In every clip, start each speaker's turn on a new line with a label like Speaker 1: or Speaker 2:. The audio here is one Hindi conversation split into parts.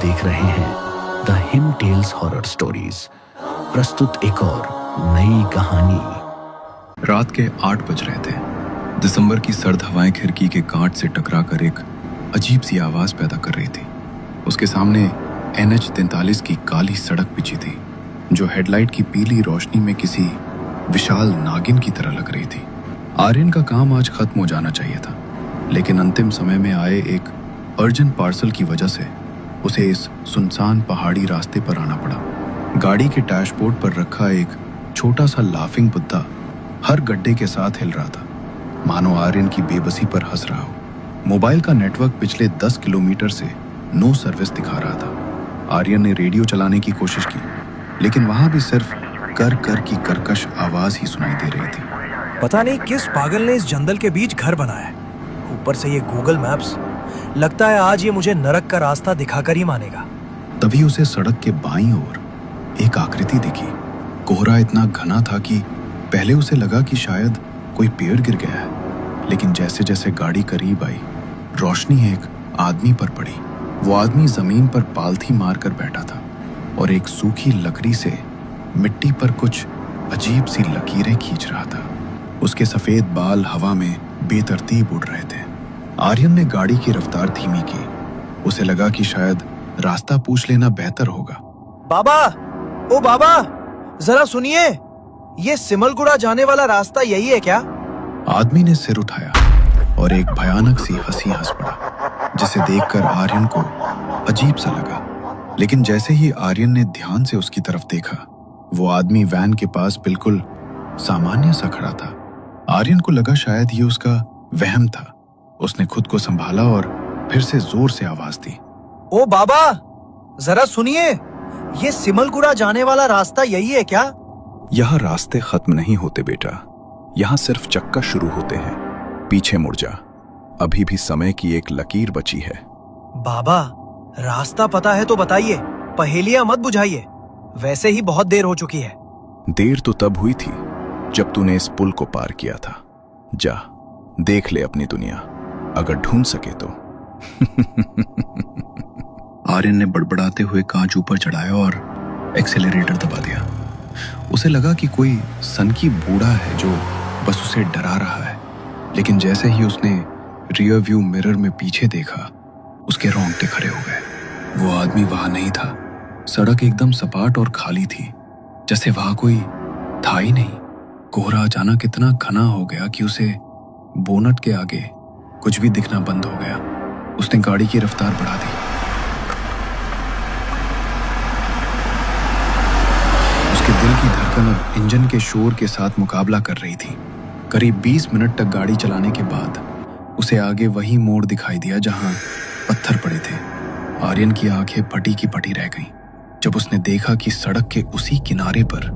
Speaker 1: देख रहे हैं the him tales horror stories. प्रस्तुत एक और नई कहानी।
Speaker 2: रात के 8 बज रहे थे। दिसंबर की सर्द हवाएं खिड़की के कांच से टकराकर एक अजीब सी आवाज पैदा कर रही थी। उसके सामने NH 43 की काली सड़क बिछी थी, जो हेडलाइट की पीली रोशनी में किसी विशाल नागिन की तरह लग रही थी। आर्यन का काम आज खत्म हो जाना चाहिए था, लेकिन अंतिम समय में आए एक अर्जेंट पार्सल की वजह से उसे इस सुनसान पहाड़ी रास्ते पर आना पड़ा। गाड़ी के डैशबोर्ड पर रखा एक छोटा सा लाफिंग बुद्धा हर गड्ढे के साथ हिल रहा था, मानो आर्यन की बेबसी पर हंस रहा हो। मोबाइल का नेटवर्क पिछले 10 किलोमीटर से नो सर्विस दिखा रहा था। आर्यन ने रेडियो चलाने की कोशिश की, लेकिन वहां भी सिर्फ कर कर की कर्कश आवाज ही सुनाई दे रही थी।
Speaker 3: पता नहीं किस पागल ने इस जंगल के बीच घर बनाया है। ऊपर से ये गूगल मैप्स, लगता है आज ये मुझे नरक का रास्ता दिखाकर ही मानेगा।
Speaker 2: तभी उसे सड़क के बाईं ओर एक आकृति दिखी। कोहरा इतना घना था कि पहले उसे लगा कि शायद कोई पेड़ गिर गया है, लेकिन जैसे जैसे गाड़ी करीब आई, रोशनी एक आदमी पर पड़ी। वो आदमी जमीन पर पालथी मारकर बैठा था और एक सूखी लकड़ी से मिट्टी पर कुछ अजीब सी लकीरें खींच रहा था। उसके सफेद बाल हवा में बेतरतीब उड़ रहे थे। आर्यन ने गाड़ी की रफ्तार धीमी की। उसे लगा कि शायद रास्ता पूछ लेना बेहतर होगा।
Speaker 3: बाबा, ओ बाबा, जरा सुनिए, ये सिमलगुड़ा जाने वाला रास्ता यही है क्या?
Speaker 2: आदमी ने सिर उठाया और एक भयानक सी हंसी हंस पड़ा, जिसे देखकर आर्यन को अजीब सा लगा। लेकिन जैसे ही आर्यन ने ध्यान से उसकी तरफ देखा, वो आदमी वैन के पास बिल्कुल सामान्य सा खड़ा था। आर्यन को लगा शायद ये उसका वहम था। उसने खुद को संभाला और फिर से जोर से आवाज दी,
Speaker 3: ओ बाबा, जरा सुनिए, ये सिमलगुड़ा जाने वाला रास्ता यही है क्या?
Speaker 4: यहाँ रास्ते खत्म नहीं होते बेटा, यहाँ सिर्फ चक्का शुरू होते हैं। पीछे मुड़ जा, अभी भी समय की एक लकीर बची है।
Speaker 3: बाबा, रास्ता पता है तो बताइए, पहेलियां मत बुझाइए। वैसे ही बहुत देर हो चुकी है।
Speaker 4: देर तो तब हुई थी जब तूने इस पुल को पार किया था। जा, देख ले अपनी दुनिया, अगर ढूंढ सके तो।
Speaker 2: आर्यन ने बड़बड़ाते हुए कांच ऊपर चढ़ाया और एक्सेलरेटर दबा दिया। उसे लगा कि कोई सनकी बूढ़ा है जो बस उसे डरा रहा है, लेकिन जैसे ही उसने रियर व्यू मिरर में पीछे देखा, उसके रोंगटे खड़े हो गए। वो आदमी वहां नहीं था। सड़क एकदम सपाट और खाली थी, जैसे वहां कोई था ही नहीं। कोहरा अचानक इतना घना हो गया कि उसे बोनट के आगे कुछ भी दिखना बंद हो गया। उसने गाड़ी की रफ्तार बढ़ा दी। उसके दिल की धड़कन अब इंजन के शोर के साथ मुकाबला कर रही थी। करीब 20 मिनट तक गाड़ी चलाने के बाद उसे आगे वही मोड़ दिखाई दिया जहां पत्थर पड़े थे। आर्यन की आंखें फटी की फटी रह गईं जब उसने देखा कि सड़क के उसी किनारे पर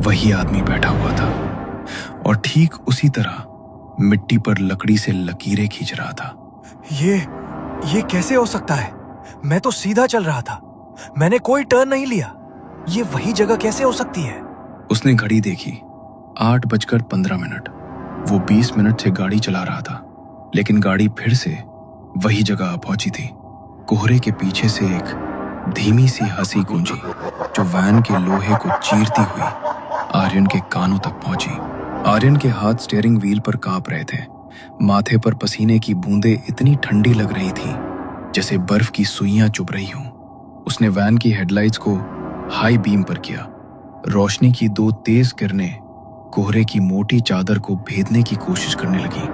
Speaker 2: वही आदमी बैठा हुआ था और ठीक उसी तरह मिट्टी पर लकड़ी से लकीरें खींच रहा था।
Speaker 3: ये कैसे हो सकता है? मैं तो सीधा चल रहा था, मैंने कोई टर्न नहीं लिया। ये वही जगह कैसे हो सकती है?
Speaker 2: उसने घड़ी देखी, 8:15। वो 20 मिनट से गाड़ी चला रहा था, लेकिन गाड़ी फिर से वही जगह पहुंची थी। कोहरे के पीछे से एक धीमी सी हंसी गूंजी, जो वैन के लोहे को चीरती हुई आर्यन के कानों तक पहुंची। आर्यन के हाथ स्टीयरिंग व्हील पर कांप रहे थे। माथे पर पसीने की बूंदें इतनी ठंडी लग रही थीं जैसे बर्फ की सुइयां चुभ रही हों। उसने वैन की हेडलाइट्स को हाई बीम पर किया। रोशनी की 2 तेज किरणें कोहरे की मोटी चादर को भेदने की कोशिश करने लगी।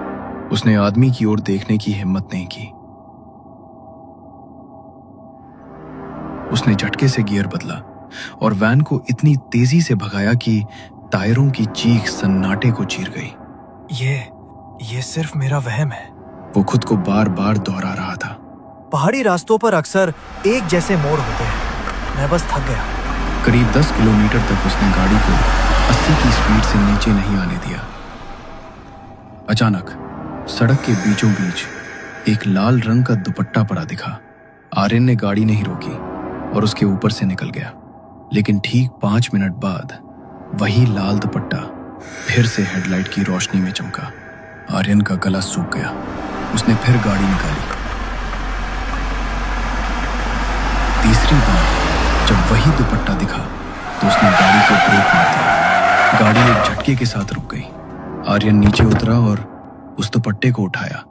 Speaker 2: उसने आदमी की ओर देखने की हिम्मत नहीं की। उसने झटके से गियर बदला और वैन को इतनी तेजी से भगाया कि टायरों की चीख सन्नाटे को चीर गई।
Speaker 3: ये सिर्फ मेरा वहम है।
Speaker 2: वो खुद को बार बार दोहरा रहा था।
Speaker 3: पहाड़ी रास्तों पर अक्सर एक जैसे मोड़ होते हैं। मैं बस थक गया।
Speaker 2: करीब 10 किलोमीटर तक उसने गाड़ी को 80 की स्पीड से नीचे नहीं आने दिया। अचानक सड़क के बीचों बीच एक लाल रंग का दुपट्टा पड़ा दिखा। आर्यन ने गाड़ी नहीं रोकी और उसके ऊपर से निकल गया, लेकिन ठीक 5 मिनट बाद वही लाल दुपट्टा फिर से हेडलाइट की रोशनी में चमका। आर्यन का गला सूख गया। उसने फिर गाड़ी निकाली। तीसरी तीसरी बार जब वही दुपट्टा दिखा तो उसने गाड़ी को ब्रेक मार दिया। गाड़ी एक झटके के साथ रुक गई। आर्यन नीचे उतरा और उस दुपट्टे को उठाया।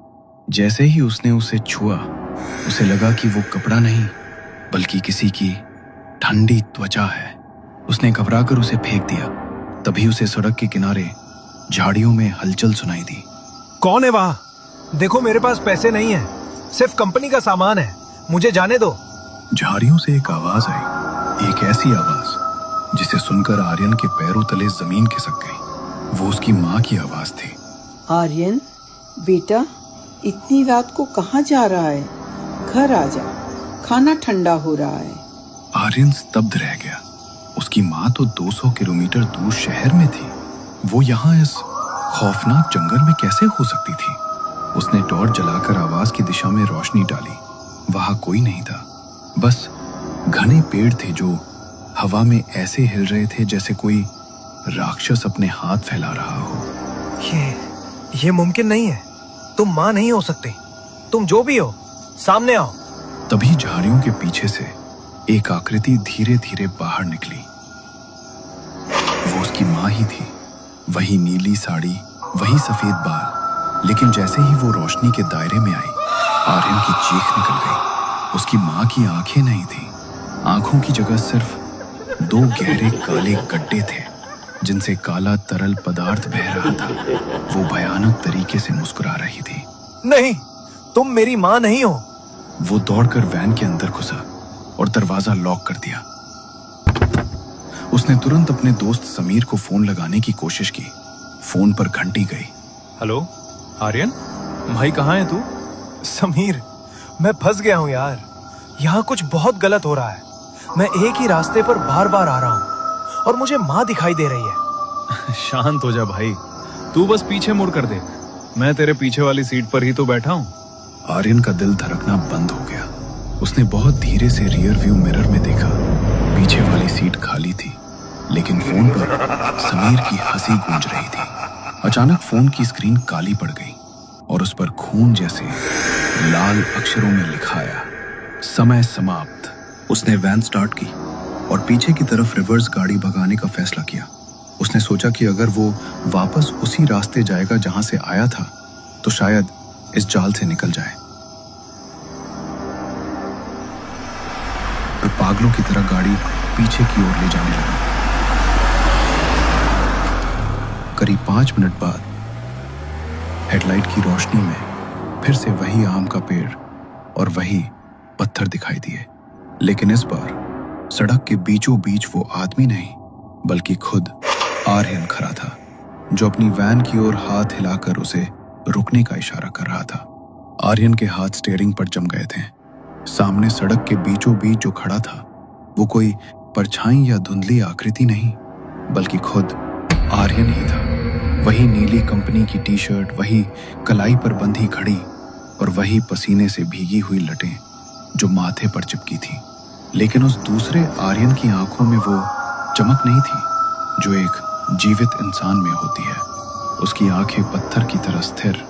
Speaker 2: जैसे ही उसने उसे छुआ, उसे लगा कि वो कपड़ा नहीं बल्कि किसी की ठंडी त्वचा है। उसने घबराकर उसे फेंक दिया। तभी उसे सड़क के किनारे झाड़ियों में हलचल सुनाई दी।
Speaker 3: कौन है वहां? देखो, मेरे पास पैसे नहीं है, सिर्फ कंपनी का सामान है, मुझे जाने दो।
Speaker 2: झाड़ियों से एक आवाज आई, एक ऐसी आवाज जिसे सुनकर आर्यन के पैरों तले जमीन खिसक गई। वो उसकी माँ की आवाज थी।
Speaker 5: आर्यन बेटा, इतनी रात को कहाँ जा रहा है? घर आ जा, खाना ठंडा हो रहा है।
Speaker 2: आर्यन स्तब्ध रह गया। उसकी माँ तो 200 किलोमीटर दूर शहर में थी। वो यहाँ इस खौफनाक जंगल में कैसे हो सकती थी? उसने टॉर्च जलाकर आवाज की दिशा में रोशनी डाली। वहां कोई नहीं था, बस घने पेड़ थे जो हवा में ऐसे हिल रहे थे जैसे कोई राक्षस अपने हाथ फैला रहा हो।
Speaker 3: ये मुमकिन नहीं है। तुम माँ नहीं हो सकती। तुम जो भी हो, सामने आओ।
Speaker 2: तभी झाड़ियों के पीछे से एक आकृति धीरे धीरे बाहर निकली। वो उसकी माँ ही थी। वही नीली साड़ी, वही सफेद बाल। लेकिन जैसे ही वो रोशनी के दायरे में आई, आर्यन की चीख निकल गई। उसकी माँ की आंखें नहीं थी। आंखों की जगह सिर्फ 2 गहरे काले गड्ढे थे जिनसे काला तरल पदार्थ बह रहा था। वो भयानक तरीके से मुस्कुरा रही थी।
Speaker 3: नहीं, तुम मेरी माँ नहीं हो।
Speaker 2: वो दौड़कर वैन के अंदर घुसा और दरवाजा लॉक कर दिया। उसने तुरंत अपने दोस्त समीर को फोन लगाने की कोशिश की। फोन पर घंटी गई।
Speaker 3: हेलो आर्यन, भाई कहाँ है तू? समीर, मैं फंस गया हूँ यार। यहाँ कुछ बहुत गलत हो रहा है। मैं एक ही रास्ते पर बार बार आ रहा हूँ और मुझे माँ दिखाई दे रही है।
Speaker 6: शांत हो जा भाई, तू बस पीछे मुड़ कर देख। मैं तेरे पीछे वाली सीट पर ही तो बैठा हूँ।
Speaker 2: आर्यन का दिल धड़कना बंद हो गया। उसने बहुत धीरे से रियर व्यू मिरर में देखा। पीछे वाली सीट खाली थी, लेकिन फोन पर समीर की हंसी गूंज रही थी। अचानक फोन की स्क्रीन काली पड़ गई और उस पर खून जैसे लाल अक्षरों में लिखा आया, समय समाप्त। उसने वैन स्टार्ट की और पीछे की तरफ रिवर्स गाड़ी भगाने का फैसला किया। उसने सोचा कि अगर वो वापस उसी रास्ते जाएगा जहां से आया था तो शायद इस जाल से निकल जाए। वह पागलों की तरह गाड़ी पीछे की ओर ले जाने लगा। करीब 5 मिनट बाद हेडलाइट की रोशनी में फिर से वही आम का पेड़ और वही पत्थर दिखाई दिए। लेकिन इस बार सड़क के बीचों बीच वो आदमी नहीं बल्कि खुद आर्यन खड़ा था, जो अपनी वैन की ओर हाथ हिलाकर उसे रुकने का इशारा कर रहा था। आर्यन के हाथ स्टीयरिंग पर जम गए थे। सामने सड़क के बीचों बीच जो खड़ा था वो कोई परछाई या धुंधली आकृति नहीं बल्कि खुद आर्यन ही था। वही नीली कंपनी की टी-शर्ट, वही कलाई पर बंधी घड़ी और वही पसीने से भीगी हुई लटें जो माथे पर चिपकी थी। लेकिन उस दूसरे आर्यन की आंखों में वो चमक नहीं थी जो एक जीवित इंसान में होती है। उसकी आंखें पत्थर की तरह स्थिर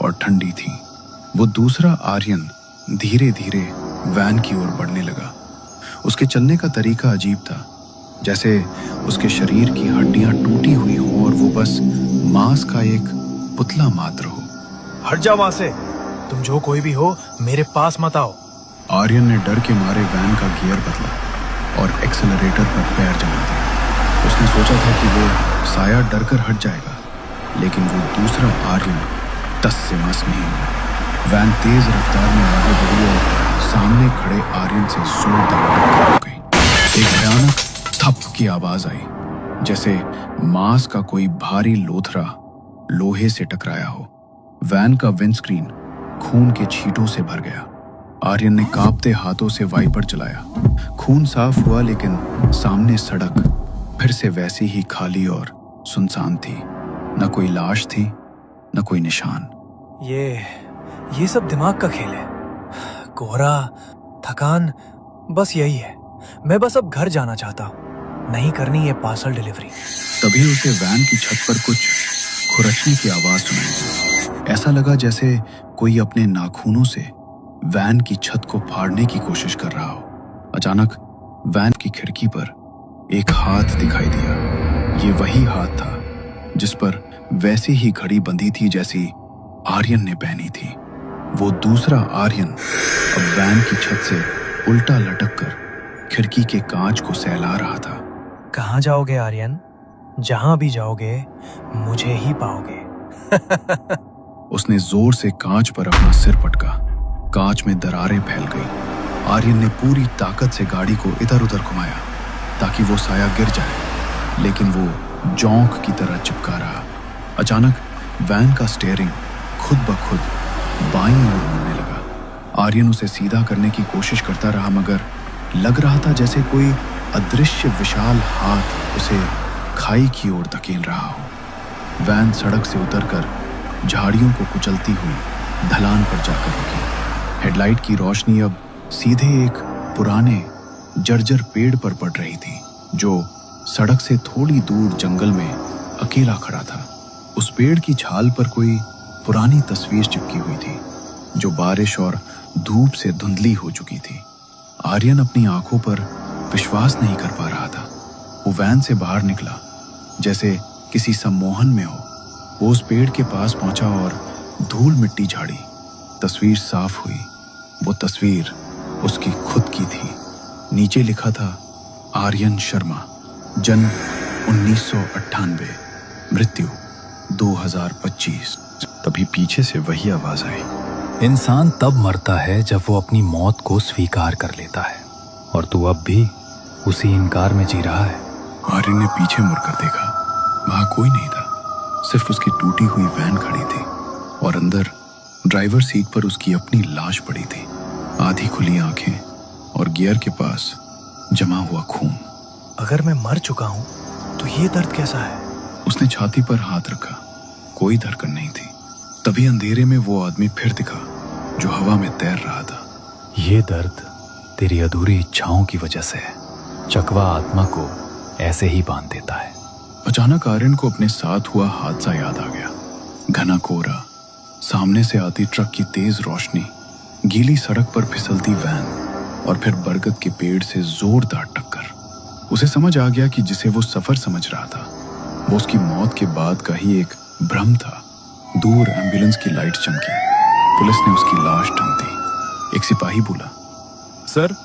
Speaker 2: और ठंडी थीं। वो दूसरा आर्यन धीरे धीरे वैन की ओर बढ़ने लगा। उसके चलने का तरीका अजीब था, जैसे उसके शरीर की हड्डियां टूटी हुई हो और वो बस मांस का एक पुतला मात्र हो।
Speaker 3: हट जाओ वहां से। तुम जो कोई भी हो, मेरे पास मत आओ।
Speaker 2: आर्यन ने डर के मारे वैन का गियर बदला और एक्सेलरेटर पर पैर जमा दिया। उसने सोचा था कि वो साया डरकर हट जाएगा, लेकिन वो दूसरा आर्यन टस से मस नहीं हुआ। वैन तेज रफ्तार में आगे बढ़ी और सामने खड़े आर्यन से जोरदार टक्कर हो गई। एक भयानक थप की आवाज आई, जैसे मांस का कोई भारी लोथरा लोहे से टकराया हो। वैन का विंडस्क्रीन खून के छींटों से भर गया। आर्यन ने कांपते हाथों से वाइपर चलाया। खून साफ हुआ, लेकिन सामने सड़क फिर से वैसी ही खाली और सुनसान थी। न कोई लाश थी, न कोई निशान।
Speaker 3: ये सब दिमाग का खेल है। कोहरा, थकान, बस यही है। मैं बस अब घर जाना चाहता हूँ, नहीं करनी ये पार्सल डिलीवरी।
Speaker 2: तभी उसे वैन की छत पर कुछ खुरचने की आवाज सुनाई। ऐसा लगा जैसे कोई अपने नाखूनों से वैन की छत को फाड़ने की कोशिश कर रहा हो। अचानक वैन की खिड़की पर एक हाथ दिखाई दिया। ये वही हाथ था जिस पर वैसी ही घड़ी बंधी थी जैसी आर्यन ने पहनी थी। वो दूसरा आर्यन अब वैन की छत से उल्टा लटक कर खिड़की के कांच को सहला रहा था।
Speaker 3: कहाँ जाओगे आर्यन? जहां भी जाओगे मुझे ही पाओगे।
Speaker 2: उसने जोर से कांच पर अपना सिर पटका। कांच में दरारें फैल गई। आर्यन ने पूरी ताकत से गाड़ी को इधर उधर घुमाया ताकि वो साया गिर जाए, लेकिन वो जोंक की तरह चिपका रहा। अचानक वैन का स्टीयरिंग खुद ब खुद बाईं ओर मुड़ने लगा। आर्यन उसे सीधा करने की कोशिश करता रहा, मगर लग रहा था जैसे कोई अदृश्य विशाल हाथ उसे खाई की ओर धकेल रहा हो। वैन सड़क से उतरकर झाड़ियों को कुचलती हुई ढलान पर जाकर रुकी। हेडलाइट की रोशनी अब सीधे एक पुराने जर्जर पेड़ पर पड़ रही थी जो सड़क से थोड़ी दूर जंगल में अकेला खड़ा था। उस पेड़ की छाल पर कोई पुरानी तस्वीर चिपकी हुई थी जो बारिश और धूप से धुंधली हो चुकी थी। आर्यन अपनी आंखों पर विश्वास नहीं कर पा रहा था। वो वैन से बाहर निकला जैसे किसी सम्मोहन में हो। वो उस पेड़ के पास पहुंचा और धूल मिट्टी झाड़ी। तस्वीर साफ हुई। वो तस्वीर उसकी खुद की थी। नीचे लिखा था आर्यन शर्मा, जन्म 1998, मृत्यु 2025।
Speaker 4: तभी पीछे से वही आवाज आई।
Speaker 7: इंसान तब मरता है जब वो अपनी मौत को स्वीकार कर लेता है, और तू अब भी उसी इनकार में जी रहा है।
Speaker 2: आर्यन ने पीछे मुड़कर देखा। वहां कोई नहीं था, सिर्फ उसकी टूटी हुई वैन खड़ी थी और अंदर ड्राइवर सीट पर उसकी अपनी लाश पड़ी थी, आधी खुली आंखें और गियर के पास जमा हुआ खून।
Speaker 3: अगर मैं मर चुका हूं तो ये दर्द कैसा है?
Speaker 2: उसने छाती पर हाथ रखा। कोई धड़कन नहीं थी। तभी अंधेरे में वो आदमी फिर दिखा जो हवा में तैर रहा था।
Speaker 7: ये दर्द तेरी अधूरी इच्छाओं की वजह से है। चकवा आत्मा को ऐसे ही बांध देता है।
Speaker 2: अचानक आर्यन को अपने साथ हुआ हादसा याद आ गया। घना कोहरा, सामने से आती ट्रक की तेज रोशनी, गीली सड़क पर फिसलती वैन और फिर बरगद के पेड़ से जोरदार टक्कर। उसे समझ आ गया कि जिसे वो सफर समझ रहा था वो उसकी मौत के बाद का ही एक भ्रम था। दूर एम्बुलेंस की लाइट चमकी। पुलिस ने उसकी लाश ढूंढ दी। एक सिपाही बोला,
Speaker 6: सर,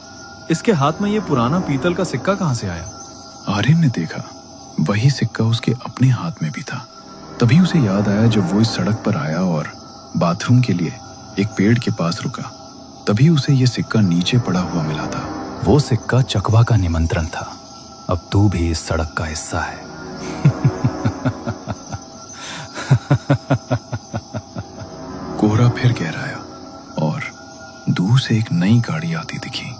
Speaker 6: इसके हाथ में ये पुराना पीतल का सिक्का कहाँ से आया?
Speaker 2: आर्यन ने देखा, वही सिक्का उसके अपने हाथ में भी था। तभी उसे याद आया जब वो इस सड़क पर आया और बाथरूम के लिए एक पेड़ के पास रुका, तभी उसे ये सिक्का नीचे पड़ा हुआ मिला था।
Speaker 7: वो सिक्का चकवा का निमंत्रण था। अब तू भी इस सड़क का हिस्सा है।
Speaker 2: कोहरा फिर गहराया और दूर से एक नई गाड़ी आती दिखी।